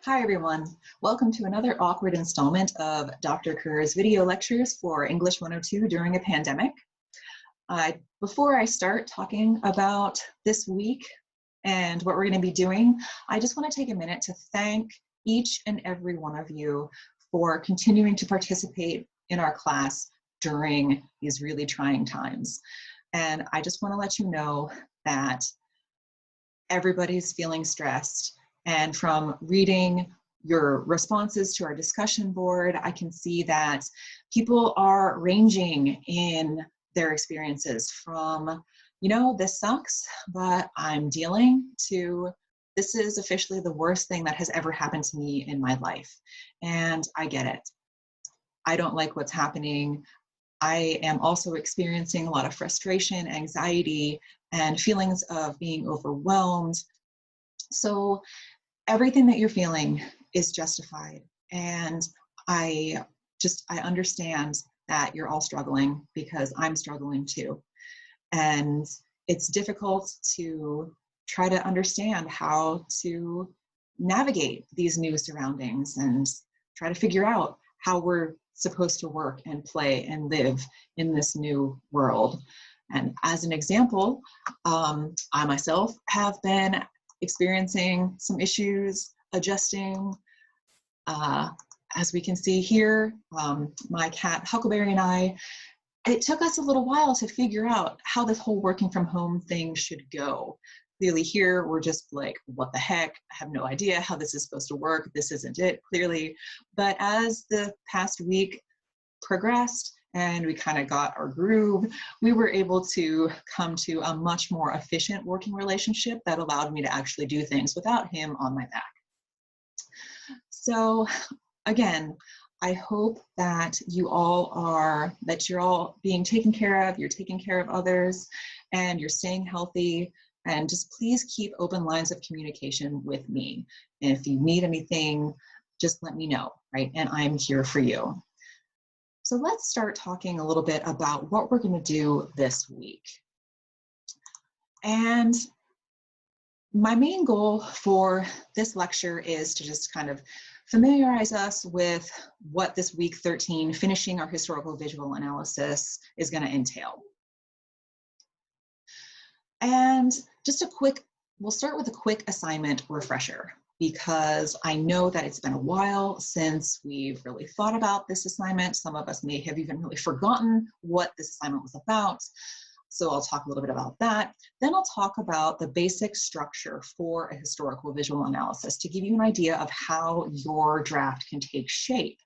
Hi everyone, welcome to another awkward installment of Dr. Kerr's video lectures for English 102 during a pandemic. Before I start talking about this week and what we're going to be doing, I just want to take a minute to thank each and every one of you for continuing to participate in our class during these really trying times. And I just want to let you know that everybody's feeling stressed. And from reading your responses to our discussion board, I can see that people are ranging in their experiences from, you know, this sucks, but I'm dealing, to this is officially the worst thing that has ever happened to me in my life. And I get it. I don't like what's happening. I am also experiencing a lot of frustration, anxiety, and feelings of being overwhelmed. So everything that you're feeling is justified. And I understand that you're all struggling because I'm struggling too. And it's difficult to try to understand how to navigate these new surroundings and try to figure out how we're supposed to work and play and live in this new world. And as an example, I myself have been experiencing some issues adjusting. As we can see here, my cat Huckleberry and I, it took us a little while to figure out how this whole working from home thing should go. Clearly here, we're just like, what the heck? I have no idea how this is supposed to work. This isn't it, clearly. But as the past week progressed and we kind of got our groove, we were able to come to a much more efficient working relationship that allowed me to actually do things without him on my back. So again, I hope that you're all being taken care of, you're taking care of others, and you're staying healthy. And just please keep open lines of communication with me. And if you need anything, just let me know, right? And I'm here for you. So let's start talking a little bit about what we're going to do this week. And my main goal for this lecture is to just kind of familiarize us with what this week 13, finishing our historical visual analysis, is going to entail. And just we'll start with a quick assignment refresher, because I know that it's been a while since we've really thought about this assignment. Some of us may have even really forgotten what this assignment was about. So I'll talk a little bit about that. Then I'll talk about the basic structure for a historical visual analysis to give you an idea of how your draft can take shape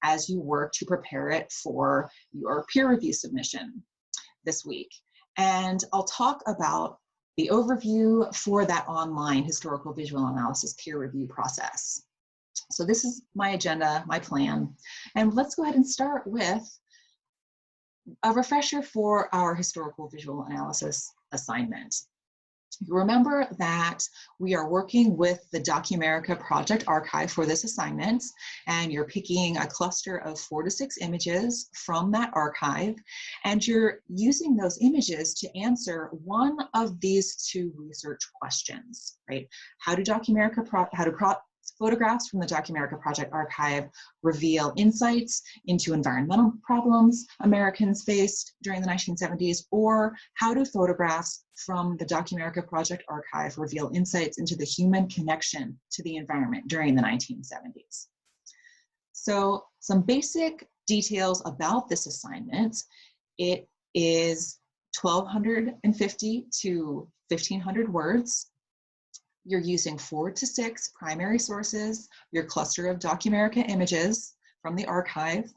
as you work to prepare it for your peer review submission this week. And I'll talk about the overview for that online historical visual analysis peer review process. So this is my agenda, my plan. And let's go ahead and start with a refresher for our historical visual analysis assignment. You remember that we are working with the Documerica Project Archive for this assignment, and you're picking a cluster of 4 to 6 images from that archive, and you're using those images to answer one of these 2 research questions, right? How do photographs from the Documerica Project Archive reveal insights into environmental problems Americans faced during the 1970s, or how do photographs from the Documerica Project Archive reveal insights into the human connection to the environment during the 1970s? So some basic details about this assignment: it is 1,250 to 1,500 words. You're using 4 to 6 primary sources, your cluster of Documerica images from the archive.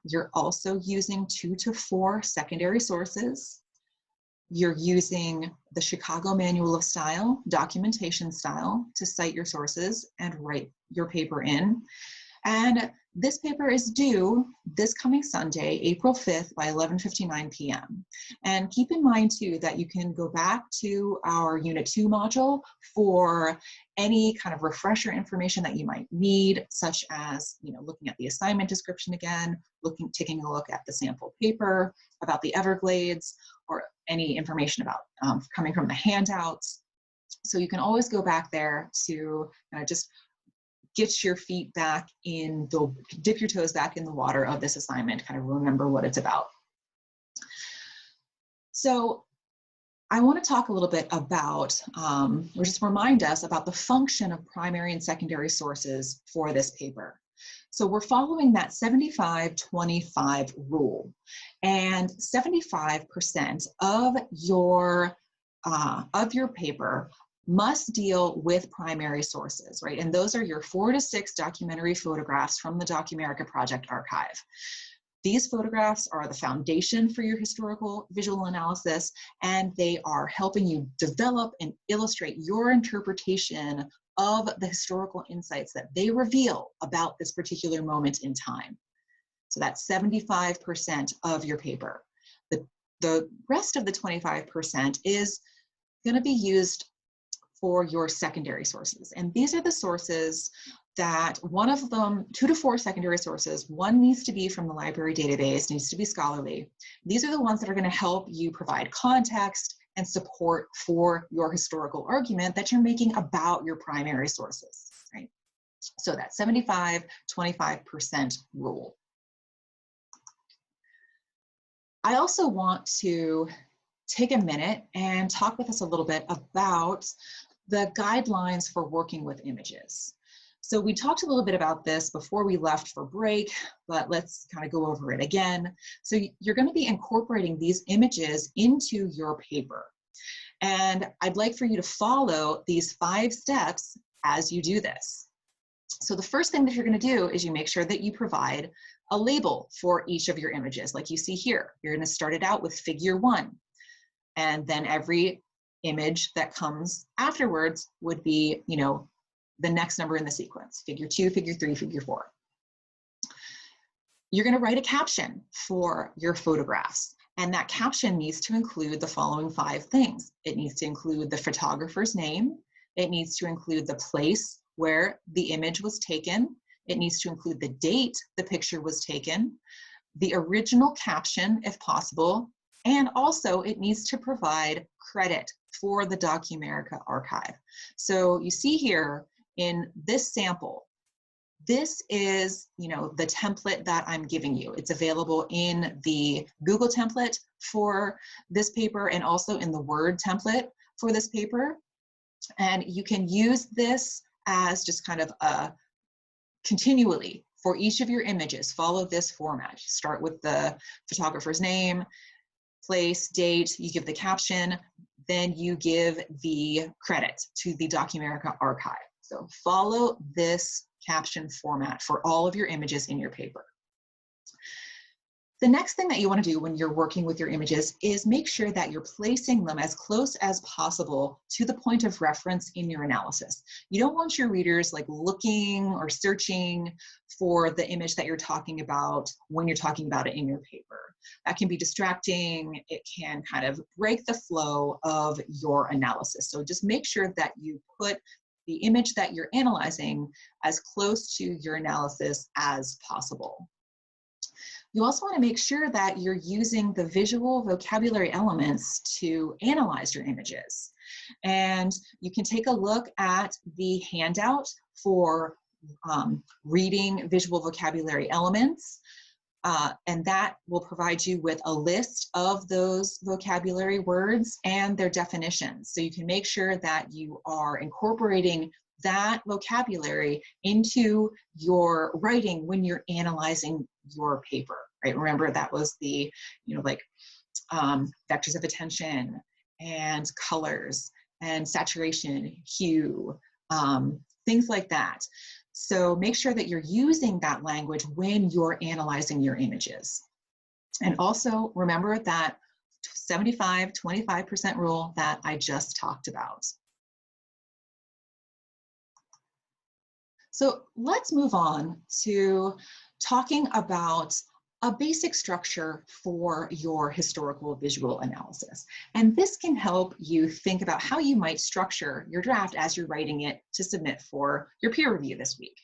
You're also using 2 to 4 secondary sources. You're using the Chicago Manual of Style, documentation style, to cite your sources and write your paper in. And this paper is due this coming Sunday, April 5th by 11:59 p.m. And keep in mind too that you can go back to our Unit 2 module for any kind of refresher information that you might need, such as, you know, looking at the assignment description again, taking a look at the sample paper, about the Everglades, or any information about coming from the handouts. So you can always go back there to just get your feet back in the, dip your toes back in the water of this assignment, kind of remember what it's about. So I want to talk a little bit about, or just remind us about the function of primary and secondary sources for this paper. So we're following that 75-25 rule, and 75% of your paper must deal with primary sources, right? And those are your 4 to 6 documentary photographs from the Documerica Project Archive. These photographs are the foundation for your historical visual analysis, and they are helping you develop and illustrate your interpretation of the historical insights that they reveal about this particular moment in time. So that's 75% of your paper. The rest of the 25% is going to be used for your secondary sources. And these are the sources that, one of them, 2 to 4 secondary sources, one needs to be from the library database, needs to be scholarly. These are the ones that are going to help you provide context and support for your historical argument that you're making about your primary sources, right? So that 75-25% rule. I also want to take a minute and talk with us a little bit about the guidelines for working with images. So we talked a little bit about this before we left for break, but let's kind of go over it again. So you're going to be incorporating these images into your paper. And I'd like for you to follow these 5 steps as you do this. So the first thing that you're going to do is you make sure that you provide a label for each of your images. Like you see here, you're going to start it out with figure 1. And then every image that comes afterwards would be, you know, the next number in the sequence, figure 2, figure 3, figure 4. You're going to write a caption for your photographs, and that caption needs to include the following 5 things. It needs to include the photographer's name. It needs to include the place where the image was taken. It needs to include the date the picture was taken, the original caption if possible, and also it needs to provide credit for the Documerica archive. So you see here in this sample, this is, you know, the template that I'm giving you. It's available in the Google template for this paper and also in the Word template for this paper. And you can use this as just kind of a continually for each of your images. Follow this format. Start with the photographer's name, place, date, you give the caption, then you give the credit to the Documerica archive. So follow this caption format for all of your images in your paper. The next thing that you want to do when you're working with your images is make sure that you're placing them as close as possible to the point of reference in your analysis. You don't want your readers like looking or searching for the image that you're talking about when you're talking about it in your paper. That can be distracting. It can kind of break the flow of your analysis. So just make sure that you put the image that you're analyzing as close to your analysis as possible. You also want to make sure that you're using the visual vocabulary elements to analyze your images. And you can take a look at the handout for reading visual vocabulary elements. And that will provide you with a list of those vocabulary words and their definitions. So you can make sure that you are incorporating that vocabulary into your writing when you're analyzing your paper, right? Remember that was the, like vectors of attention and colors and saturation, hue, things like that. So make sure that you're using that language when you're analyzing your images. And also remember that 75-25% rule that I just talked about. So let's move on to talking about a basic structure for your historical visual analysis. And this can help you think about how you might structure your draft as you're writing it to submit for your peer review this week.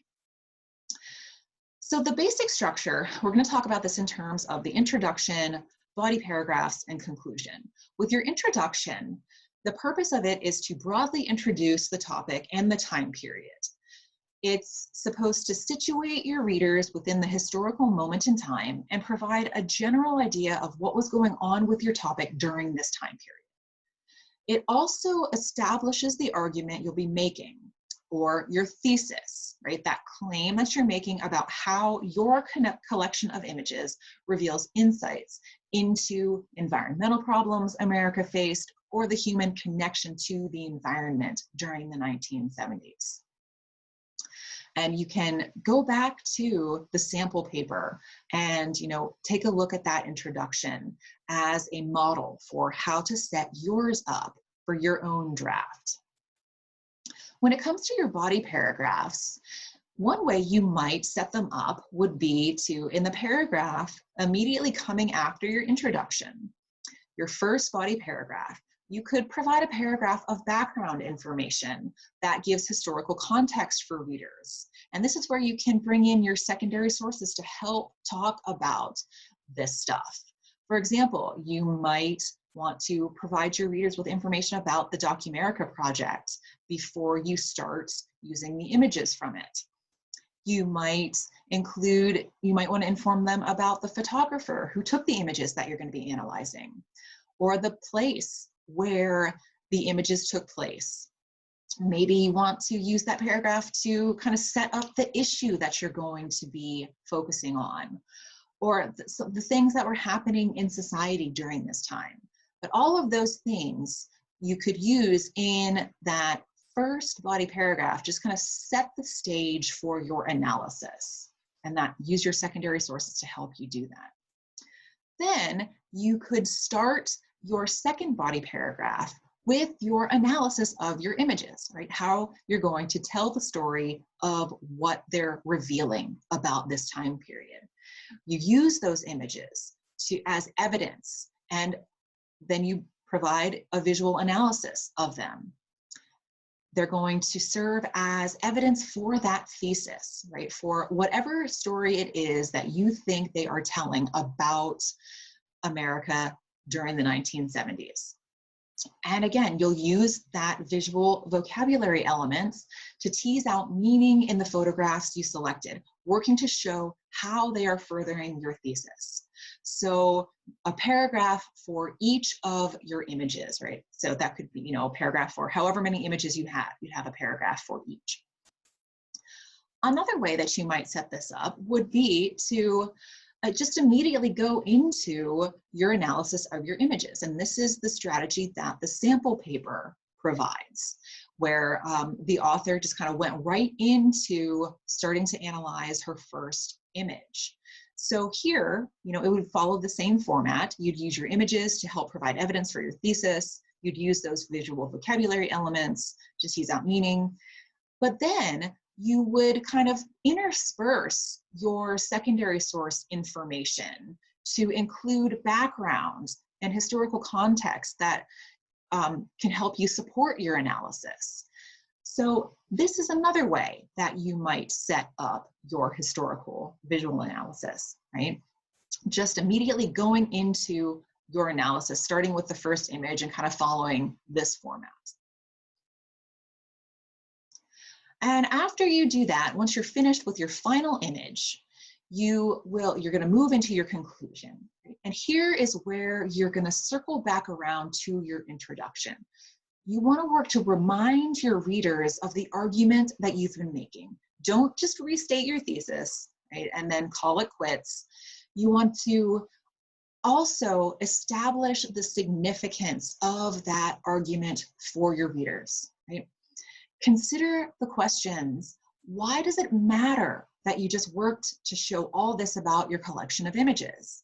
So the basic structure, we're going to talk about this in terms of the introduction, body paragraphs, and conclusion. With your introduction, the purpose of it is to broadly introduce the topic and the time period. It's supposed to situate your readers within the historical moment in time and provide a general idea of what was going on with your topic during this time period. It also establishes the argument you'll be making, or your thesis, right? That claim that you're making about how your collection of images reveals insights into environmental problems America faced, or the human connection to the environment during the 1970s. And you can go back to the sample paper and, take a look at that introduction as a model for how to set yours up for your own draft. When it comes to your body paragraphs, one way you might set them up would be to, in the paragraph immediately coming after your introduction, your first body paragraph, you could provide a paragraph of background information that gives historical context for readers. And this is where you can bring in your secondary sources to help talk about this stuff. For example, you might want to provide your readers with information about the Documerica project before you start using the images from it. You might want to inform them about the photographer who took the images that you're going to be analyzing, or the place where the images took place. Maybe you want to use that paragraph to kind of set up the issue that you're going to be focusing on, or the things that were happening in society during this time. But all of those things you could use in that first body paragraph, just kind of set the stage for your analysis, and that use your secondary sources to help you do that. Then you could start your second body paragraph with your analysis of your images, right? How you're going to tell the story of what they're revealing about this time period. You use those images as evidence, and then you provide a visual analysis of them. They're going to serve as evidence for that thesis, right? For whatever story it is that you think they are telling about America during the 1970s. And again, you'll use that visual vocabulary elements to tease out meaning in the photographs you selected, working to show how they are furthering your thesis. So a paragraph for each of your images, right? So that could be, a paragraph for however many images you have. You'd have a paragraph for each. Another way that you might set this up would be to just immediately go into your analysis of your images. And this is the strategy that the sample paper provides, where the author just kind of went right into starting to analyze her first image. So here, it would follow the same format. You'd use your images to help provide evidence for your thesis. You'd use those visual vocabulary elements, just tease out meaning. But then you would kind of intersperse your secondary source information to include background and historical context that can help you support your analysis. So this is another way that you might set up your historical visual analysis, right? Just immediately going into your analysis, starting with the first image and kind of following this format. And after you do that, once you're finished with your final image, you're going to move into your conclusion. Right? And here is where you're going to circle back around to your introduction. You want to work to remind your readers of the argument that you've been making. Don't just restate your thesis, right, and then call it quits. You want to also establish the significance of that argument for your readers, right? Consider the questions. Why does it matter that you just worked to show all this about your collection of images?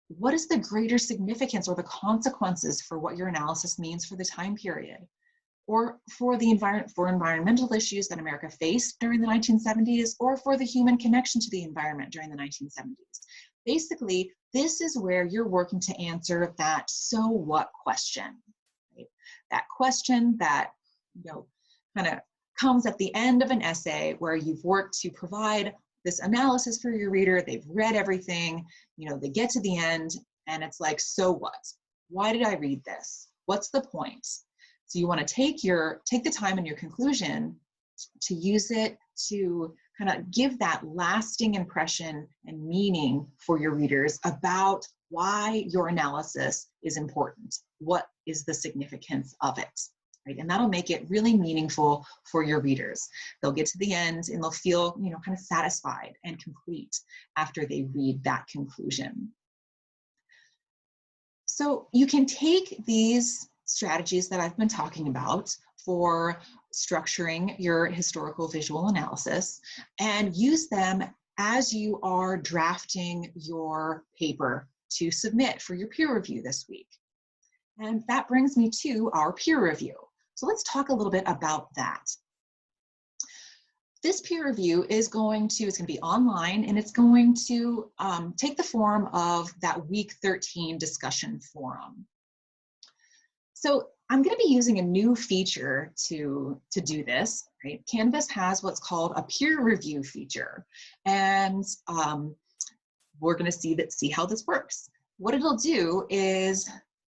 What is the greater significance or the consequences for what your analysis means for the time period? Or for the environmental issues that America faced during the 1970s, or for the human connection to the environment during the 1970s? Basically, this is where you're working to answer that so what question, right? That question that, kind of comes at the end of an essay where you've worked to provide this analysis for your reader. They've read everything, they get to the end and it's like, so what? Why did I read this? What's the point? So you want to take the time in your conclusion to use it to kind of give that lasting impression and meaning for your readers about why your analysis is important. What is the significance of it? Right? And that'll make it really meaningful for your readers. They'll get to the end and they'll feel, you know, kind of satisfied and complete after they read that conclusion. So you can take these strategies that I've been talking about for structuring your historical visual analysis and use them as you are drafting your paper to submit for your peer review this week. And that brings me to our peer review. So let's talk a little bit about that. This peer review is going to be online, and it's going to take the form of that week 13 discussion forum. So I'm going to be using a new feature to do this, right? Canvas has what's called a peer review feature, and we're going to see how this works. What it'll do is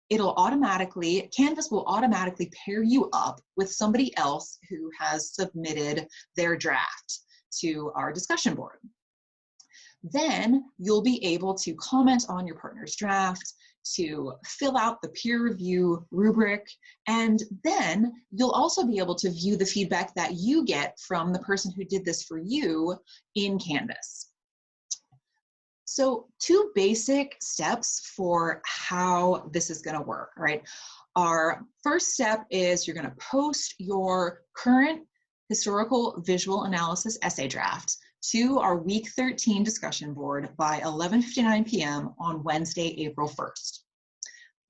Canvas will automatically pair you up with somebody else who has submitted their draft to our discussion board. Then you'll be able to comment on your partner's draft, to fill out the peer review rubric, and then you'll also be able to view the feedback that you get from the person who did this for you in Canvas. So 2 basic steps for how this is going to work, right? Our first step is you're going to post your current historical visual analysis essay draft to our week 13 discussion board by 11:59 p.m. on Wednesday, April 1st.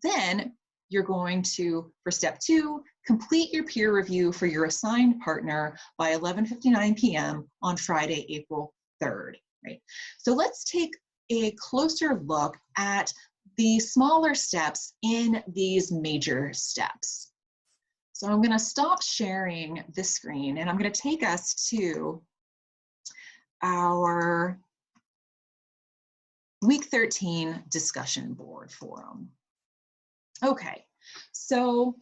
Then you're going to, for step 2, complete your peer review for your assigned partner by 11:59 p.m. on Friday, April 3rd, right? So let's take a closer look at the smaller steps in these major steps. So I'm going to stop sharing this screen and I'm going to take us to our week 13 discussion board forum. Okay, so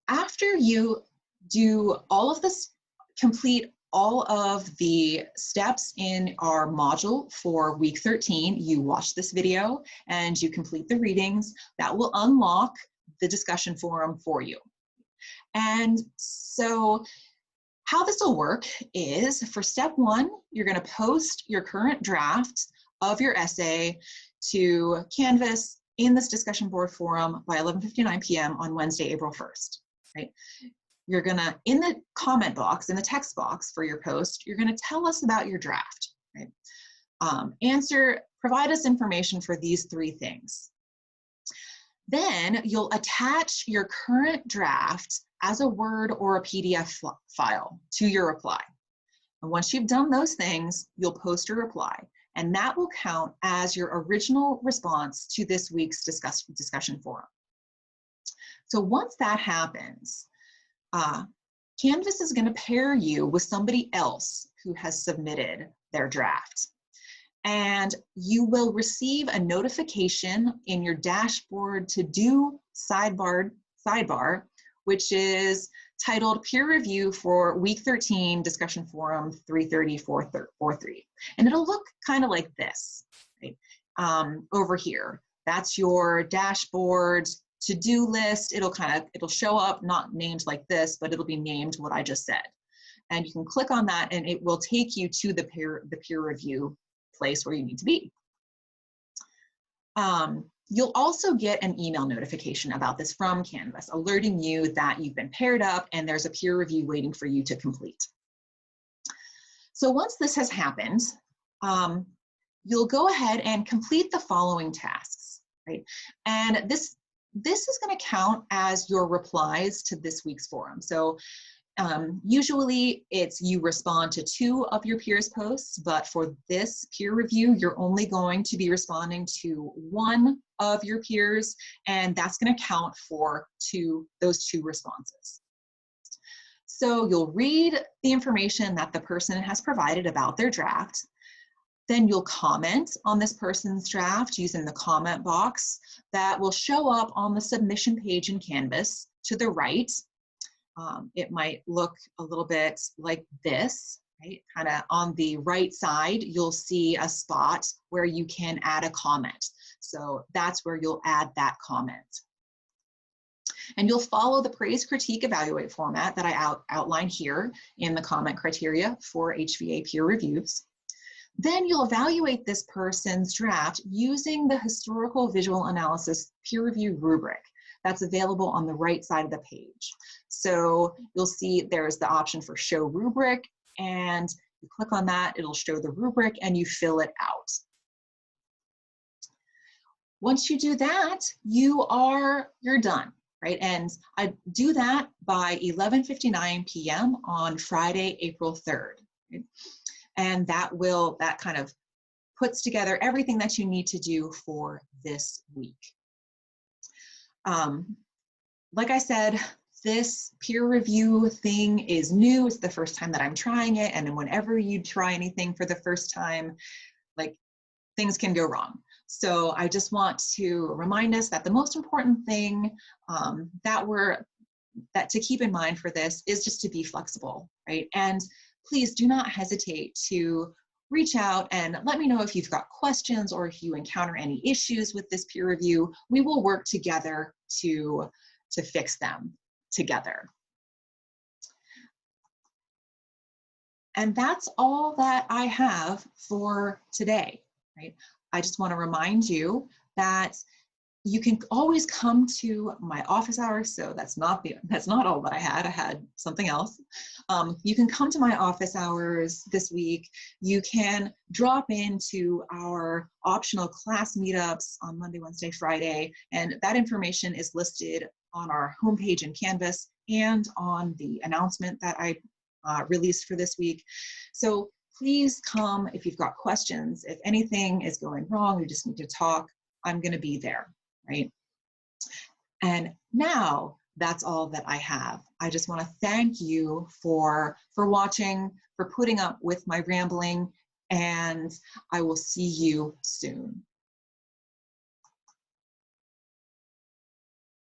after you do all of this, complete all of the steps in our module for week 13, you watch this video and you complete the readings, that will unlock the discussion forum for you. And so how this will work is, for step 1, you're going to post your current draft of your essay to Canvas in this discussion board forum by 11:59 p.m. on Wednesday, April 1st, right? You're gonna, in the comment box, in the text box for your post, you're gonna tell us about your draft, right? Provide us information for these 3 things. Then you'll attach your current draft as a Word or a PDF file to your reply. And once you've done those things, you'll post your reply, and that will count as your original response to this week's discussion forum. So once that happens, Canvas is going to pair you with somebody else who has submitted their draft. And you will receive a notification in your dashboard to-do sidebar, which is titled Peer Review for Week 13 Discussion Forum 330-443. And it'll look kind of like this, right? Over here. That's your dashboard to-do list. It'll show up not named like this, but it'll be named what I just said. And you can click on that and it will take you to the peer review place where you need to be. You'll also get an email notification about this from Canvas, alerting you that you've been paired up and there's a peer review waiting for you to complete. So once this has happened, you'll go ahead and complete the following tasks, right? And this is going to count as your replies to this week's forum. So usually it's you respond to 2 of your peers' posts, but for this peer review, you're only going to be responding to 1 of your peers, and that's going to count for those 2 responses. So you'll read the information that the person has provided about their draft. Then you'll comment on this person's draft using the comment box that will show up on the submission page in Canvas to the right. It might look a little bit like this, right? Kind of on the right side, you'll see a spot where you can add a comment. So that's where you'll add that comment. And you'll follow the praise, critique, evaluate format that I outline here in the comment criteria for HVA peer reviews. Then you'll evaluate this person's draft using the historical visual analysis peer review rubric that's available on the right side of the page. So you'll see there's the option for show rubric, and you click on that, it'll show the rubric and you fill it out. Once you do that, you're done, right? And I do that by 11:59 p.m. on Friday, April 3rd. Right? And that kind of puts together everything that you need to do for this week. Like I said, this peer review thing is new. It's the first time that I'm trying it. And whenever you try anything for the first time, like, things can go wrong. So I just want to remind us that the most important thing that to keep in mind for this is just to be flexible, right? And please do not hesitate to reach out and let me know if you've got questions or if you encounter any issues with this peer review. We will work together to fix them together. And that's all that I have for today, right? I just want to remind you that you can always come to my office hours. So that's not all that I had something else. You can come to my office hours this week. You can drop into our optional class meetups on Monday, Wednesday, Friday, and that information is listed on our homepage in Canvas and on the announcement that I released for this week. So please come if you've got questions. If anything is going wrong, you just need to talk, I'm going to be there. Right? And now that's all that I have. I just want to thank you for watching, for putting up with my rambling, and I will see you soon.